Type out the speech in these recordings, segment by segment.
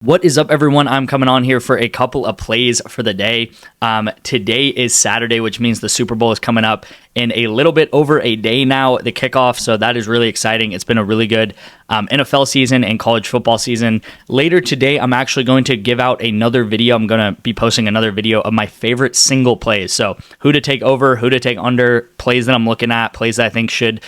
What is up, everyone? I'm coming on here for a couple of plays for the day. Today is Saturday, which means the Super Bowl is coming up in a little bit over a day now, the kickoff, so that is really exciting. It's been a really good NFL season and college football season. Later today, I'm actually going to give out another video. I'm going to be posting another video of my favorite single plays. So who to take over, who to take under, plays that I'm looking at, plays that I think should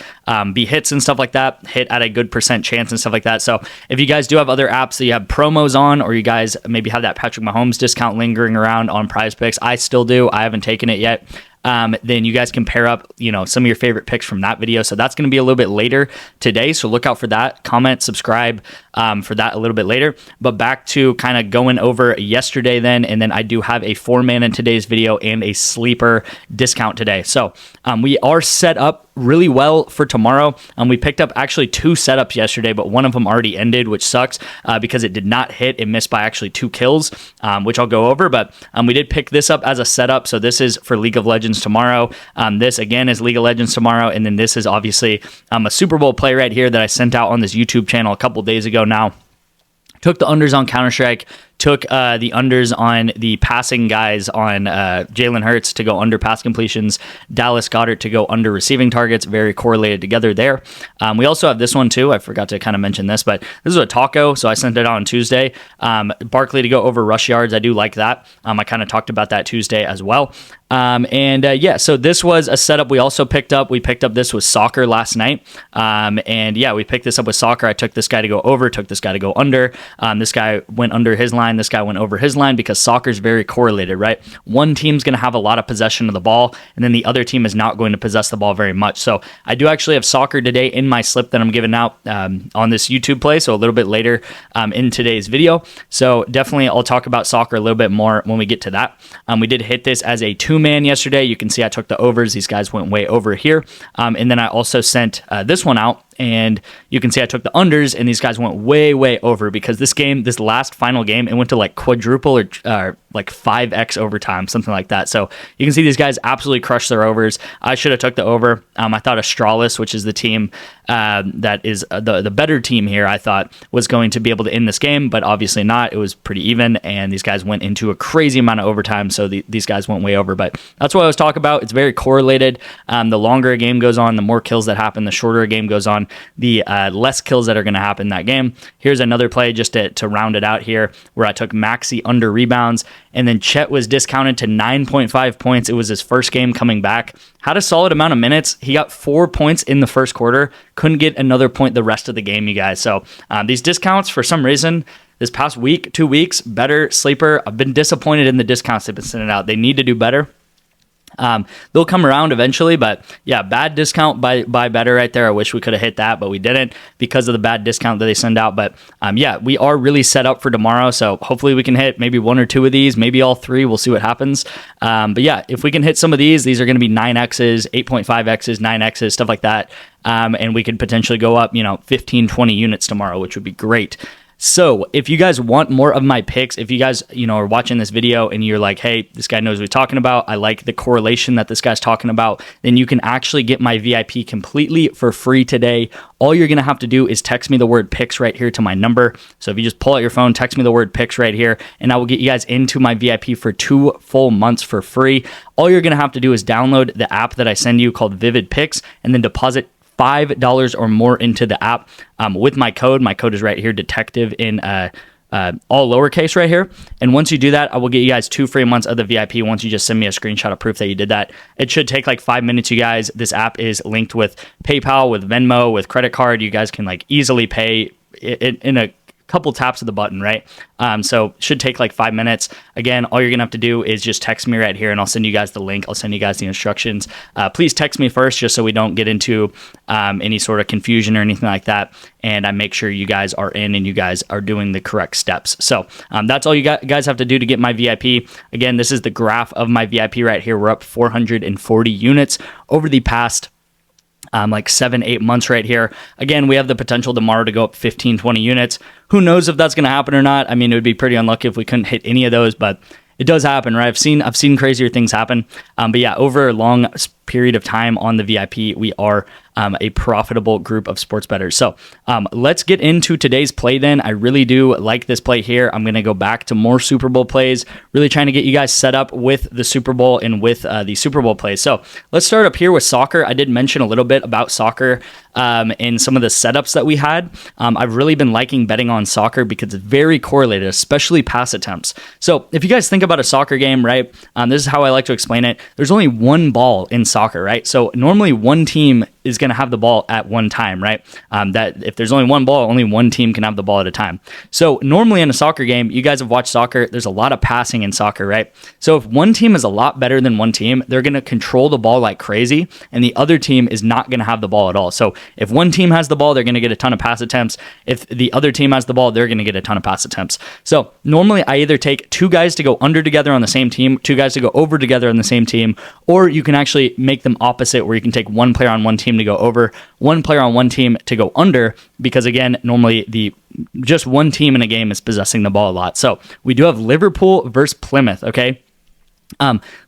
be hits and stuff like that, hit at a good percent chance and stuff like that. So if you guys do have other apps that you have promos on, or you guys maybe have that Patrick Mahomes discount lingering around on Prizepicks, I still do. I haven't taken it yet. Then you guys can pair up, some of your favorite picks from that video. So that's going to be a little bit later today. So look out for that. Comment, subscribe for that a little bit later. But back to kind of going over yesterday then. And then I do have a 4-man in today's video and a sleeper discount today. So we are set up really well for tomorrow. We picked up actually 2 setups yesterday, but one of them already ended, which sucks because it did not hit. It missed by actually 2 kills, which I'll go over. But we did pick this up as a setup. So this is for League of Legends tomorrow. This again is League of Legends tomorrow. And then this is obviously a Super Bowl play right here that I sent out on this YouTube channel a couple days ago now. Took the unders on Counter-Strike, took the unders on the passing guys on Jalen Hurts to go under pass completions, Dallas Goedert to go under receiving targets, very correlated together there. We also have this one too. I forgot to kind of mention this, but this is a taco, so I sent it out on Tuesday. Barkley to go over rush yards. I do like that. I kind of talked about that Tuesday as well. So this was a setup we also picked up. We picked up this with soccer last night. We picked this up with soccer. I took this guy to go over, took this guy to go under. This guy went under his line. This guy went over his line because soccer is very correlated, right? One team's going to have a lot of possession of the ball, and then the other team is not going to possess the ball very much. So I do actually have soccer today in my slip that I'm giving out on this YouTube play, so a little bit later in today's video. So definitely I'll talk about soccer a little bit more when we get to that. We did hit this as a 2-man yesterday. You can see I took the overs. These guys went way over here. And then I also sent this one out, and you can see I took the unders, and these guys went way, way over because this last final game, it went to like quadruple or like 5x overtime, something like that. So you can see these guys absolutely crushed their overs. I should have took the over. I thought Astralis, which is the team that is the better team here, I thought was going to be able to end this game, but obviously not. It was pretty even, and these guys went into a crazy amount of overtime, so these guys went way over. But that's what I was talking about. It's very correlated. The longer a game goes on, the more kills that happen. The shorter a game goes on, the less kills that are going to happen in that game. Here's another play just to round it out here, where I took Maxey under rebounds, and then Chet was discounted to 9.5 points. It was his first game coming back. Had a solid amount of minutes. He got 4 points in the first quarter. Couldn't get another point the rest of the game, you guys. So these discounts, for some reason, this past week, 2 weeks, better sleeper. I've been disappointed in the discounts they've been sending out. They need to do better. They'll come around eventually, but yeah, bad discount by better right there. I wish we could have hit that, but we didn't because of the bad discount that they send out. But we are really set up for tomorrow, so hopefully we can hit maybe 1 or 2 of these, maybe all 3. We'll see what happens. If we can hit some of these are going to be 9x's, 8.5x's, 9x's, stuff like that, and we could potentially go up 15, 20 units tomorrow, which would be great. So if you guys want more of my picks, if you guys, are watching this video and you're like, hey, this guy knows what he's talking about, I like the correlation that this guy's talking about, then you can actually get my VIP completely for free today. All you're going to have to do is text me the word picks right here to my number. So if you just pull out your phone, text me the word picks right here, and I will get you guys into my VIP for 2 full months for free. All you're going to have to do is download the app that I send you called Vivid Picks, and then deposit $5 or more into the app with my code. My code is right here, detective, in all lowercase right here. And once you do that, I will get you guys 2 free months of the VIP once you just send me a screenshot of proof that you did that. It should take like 5 minutes, you guys. This app is linked with PayPal, with Venmo, with credit card. You guys can like easily pay in a couple taps of the button, right? So it should take like 5 minutes. Again, all you're gonna have to do is just text me right here, and I'll send you guys the link. I'll send you guys the instructions. Please text me first, just so we don't get into any sort of confusion or anything like that, and I make sure you guys are in and you guys are doing the correct steps. So that's all you guys have to do to get my VIP. Again, this is the graph of my VIP right here. We're up 440 units over the past like 7-8 months right here. Again, we have the potential tomorrow to go up 15, 20 units. Who knows if that's going to happen or not? I mean, it would be pretty unlucky if we couldn't hit any of those, but it does happen, right? I've seen crazier things happen. But yeah, over a long period of time on the VIP, we are a profitable group of sports bettors. So let's get into today's play then. I really do like this play here. I'm going to go back to more Super Bowl plays, really trying to get you guys set up with the Super Bowl and with the Super Bowl plays. So let's start up here with soccer. I did mention a little bit about soccer in some of the setups that we had. I've really been liking betting on soccer because it's very correlated, especially pass attempts. So if you guys think about a soccer game, right, this is how I like to explain it. There's only one ball in soccer, right? So normally one team is going to have the ball at one time, right? That if there's only one ball, only one team can have the ball at a time. So normally in a soccer game, you guys have watched soccer, there's a lot of passing in soccer, right? So if one team is a lot better than one team, they're going to control the ball like crazy, and the other team is not going to have the ball at all. So if one team has the ball, they're going to get a ton of pass attempts. If the other team has the ball, they're going to get a ton of pass attempts. So normally I either take two guys to go under together on the same team, two guys to go over together on the same team, or you can actually make them opposite where you can take one player on one team to go over, one player on one team to go under, because again, normally just one team in a game is possessing the ball a lot. So we do have Liverpool versus Plymouth, okay?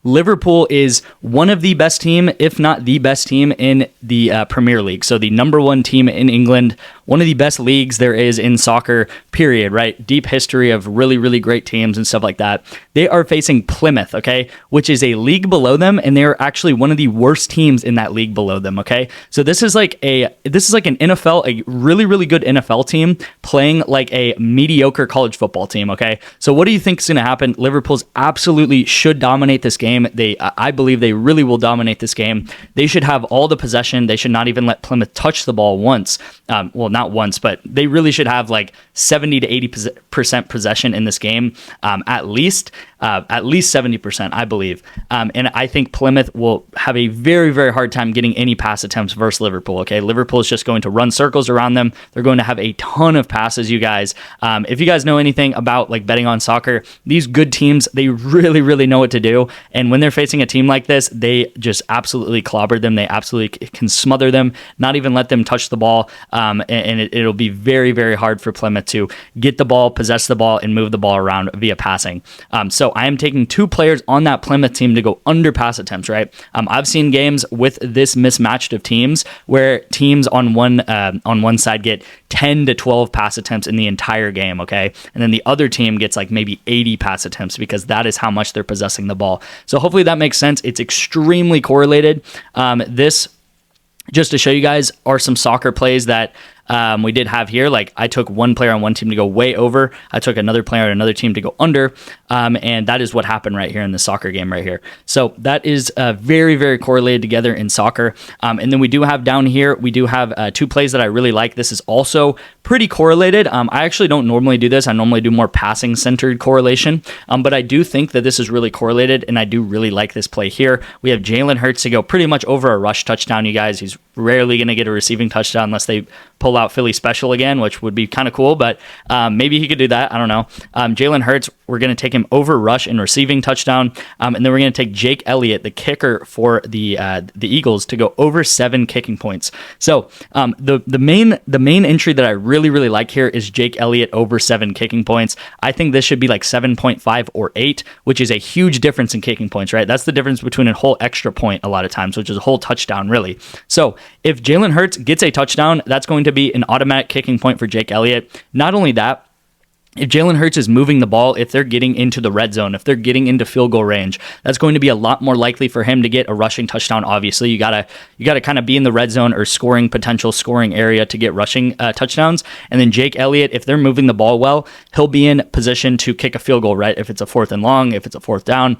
Liverpool is one of the best team, if not the best team in the Premier League. So the number one team in England, one of the best leagues there is in soccer, period, right? Deep history of really, really great teams and stuff like that. They are facing Plymouth, okay, which is a league below them, and they're actually one of the worst teams in that league below them, okay? So this is like an NFL, a really, really good NFL team playing like a mediocre college football team, okay? So what do you think is going to happen? Liverpool's absolutely should dominate this game. I believe they really will dominate this game. They should have all the possession. They should not even let Plymouth touch the ball once. Well, not once, but they really should have like 70 to 80% possession in this game, at least 70%, I believe. And I think Plymouth will have a very, very hard time getting any pass attempts versus Liverpool, okay? Liverpool is just going to run circles around them. They're going to have a ton of passes, you guys. If you guys know anything about like betting on soccer, these good teams, they really, really know what to do. And when they're facing a team like this, they just absolutely clobber them. They absolutely can smother them, not even let them touch the ball. And it'll be very, very hard for Plymouth to get the ball, possess the ball, and move the ball around via passing. So I am taking two players on that Plymouth team to go under pass attempts, right? I've seen games with this mismatched of teams where teams on one side get 10 to 12 pass attempts in the entire game, okay? And then the other team gets like maybe 80 pass attempts because that is how much they're possessing the ball. So hopefully that makes sense. It's extremely correlated. This, just to show you guys, are some soccer plays that we did have here. Like I took one player on one team to go way over. I took another player on another team to go under. And that is what happened right here in the soccer game right here. So that is very, very correlated together in soccer. And then we do have down here, we do have two plays that I really like. This is also pretty correlated. I actually don't normally do this. I normally do more passing centered correlation. But I do think that this is really correlated, and I do really like this play here. We have Jalen Hurts to go pretty much over a rush touchdown, you guys. He's rarely going to get a receiving touchdown unless they pull out Philly special again, which would be kind of cool, but maybe he could do that. I don't know. Jalen Hurts, we're going to take him over rush and receiving touchdown, and then we're going to take Jake Elliott, the kicker for the Eagles, to go over 7 kicking points. So the main entry that I really, really like here is Jake Elliott over 7 kicking points. I think this should be like 7.5 or 8, which is a huge difference in kicking points, right? That's the difference between a whole extra point a lot of times, which is a whole touchdown, really. So if Jalen Hurts gets a touchdown, that's going to be an automatic kicking point for Jake Elliott. Not only that, if Jalen Hurts is moving the ball, if they're getting into the red zone, if they're getting into field goal range, that's going to be a lot more likely for him to get a rushing touchdown. Obviously, you gotta kind of be in the red zone or potential scoring area to get rushing touchdowns. And then Jake Elliott, if they're moving the ball well, he'll be in position to kick a field goal, right? If it's a 4th and long, if it's a 4th down,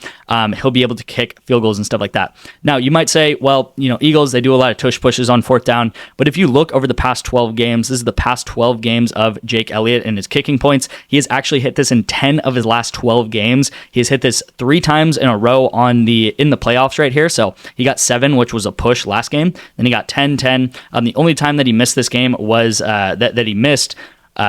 he'll be able to kick field goals and stuff like that. Now, you might say, well, Eagles, they do a lot of tush pushes on 4th down, but if you look over the past 12 games, this is the past 12 games of Jake Elliott and his kicking points. He has actually hit this in 10 of his last 12 games. He has hit this 3 times in a row in the playoffs right here. So he got 7, which was a push last game. Then he got 10. The only time that he missed this game was that he missed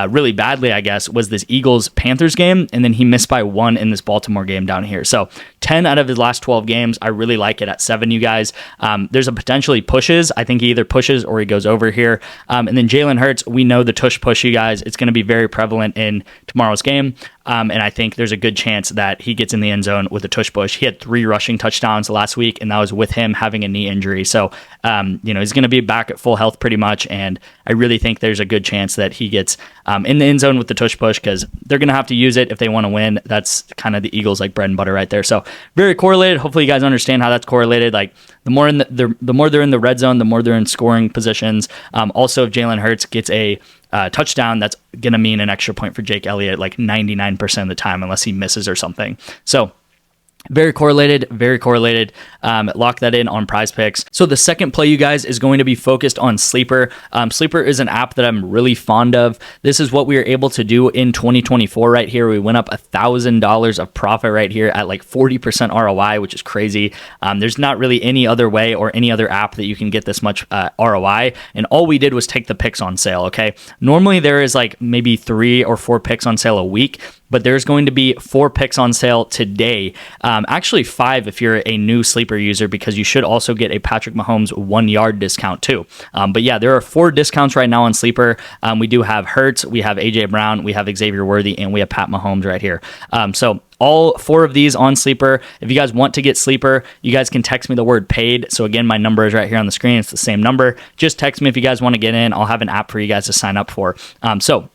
really badly, I guess, was this Eagles-Panthers game, and then he missed by 1 in this Baltimore game down here. So 10 out of his last 12 games. I really like it at 7, you guys. There's a potentially pushes. I think he either pushes or he goes over here. And then Jalen Hurts, we know the tush push, you guys. It's going to be very prevalent in tomorrow's game. And I think there's a good chance that he gets in the end zone with a tush push. He had 3 rushing touchdowns last week, and that was with him having a knee injury. So, he's going to be back at full health pretty much. And I really think there's a good chance that he gets in the end zone with the tush push, because they're going to have to use it if they want to win. That's kind of the Eagles like bread and butter right there. So very correlated. Hopefully you guys understand how that's correlated. Like the more the more they're in the red zone, the more they're in scoring positions. Also, if Jalen Hurts gets a touchdown, that's going to mean an extra point for Jake Elliott like 99% of the time, unless he misses or something. So very correlated, very correlated. Lock that in on Prizepicks. So the second play, you guys, is going to be focused on Sleeper. Sleeper is an app that I'm really fond of. This is what we were able to do in 2024 right here. We went up $1,000 of profit right here at like 40% ROI, which is crazy. There's not really any other way or any other app that you can get this much ROI. And all we did was take the picks on sale, okay? Normally there is like maybe 3 or 4 picks on sale a week, but there's going to be 4 picks on sale today. Actually 5 if you're a new Sleeper user, because you should also get a Patrick Mahomes 1 yard discount too. But yeah, there are 4 discounts right now on Sleeper. We do have Hurts, we have AJ Brown, we have Xavier Worthy, and we have Pat Mahomes right here. So all 4 of these on Sleeper. If you guys want to get Sleeper, you guys can text me the word paid. So again, my number is right here on the screen. It's the same number. Just text me if you guys want to get in. I'll have an app for you guys to sign up for. So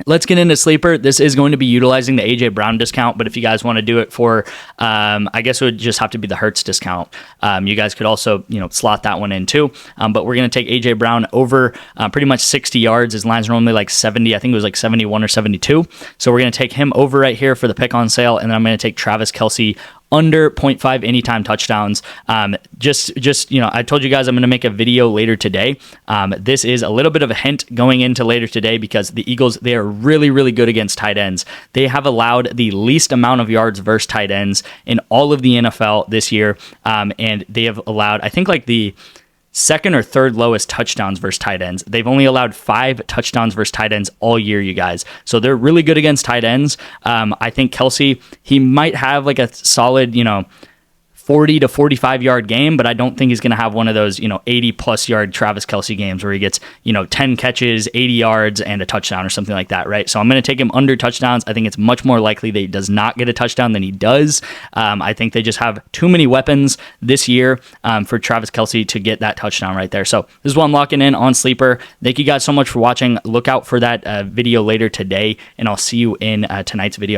let's get into Sleeper. This is going to be utilizing the AJ Brown discount, but if you guys want to do it for, I guess it would just have to be the Hertz discount. You guys could also, slot that one in too. But we're going to take AJ Brown over pretty much 60 yards. His line's normally like 70. I think it was like 71 or 72. So we're going to take him over right here for the pick on sale, and then I'm going to take Travis Kelce under 0.5 anytime touchdowns. I told you guys I'm going to make a video later today. This is a little bit of a hint going into later today, because the Eagles, they are really, really good against tight ends. They have allowed the least amount of yards versus tight ends in all of the NFL this year. And they have allowed, I think, like the second or third lowest touchdowns versus tight ends. They've only allowed 5 touchdowns versus tight ends all year, you guys. So they're really good against tight ends. I think Kelce, he might have like a solid, 40 to 45 yard game, but I don't think he's going to have one of those, 80 plus yard Travis Kelce games where he gets, 10 catches, 80 yards, and a touchdown or something like that, right? So I'm going to take him under touchdowns. I think it's much more likely that he does not get a touchdown than he does. I think they just have too many weapons this year for Travis Kelce to get that touchdown right there. So this is what I'm locking in on Sleeper. Thank you guys so much for watching. Look out for that video later today, and I'll see you in tonight's video.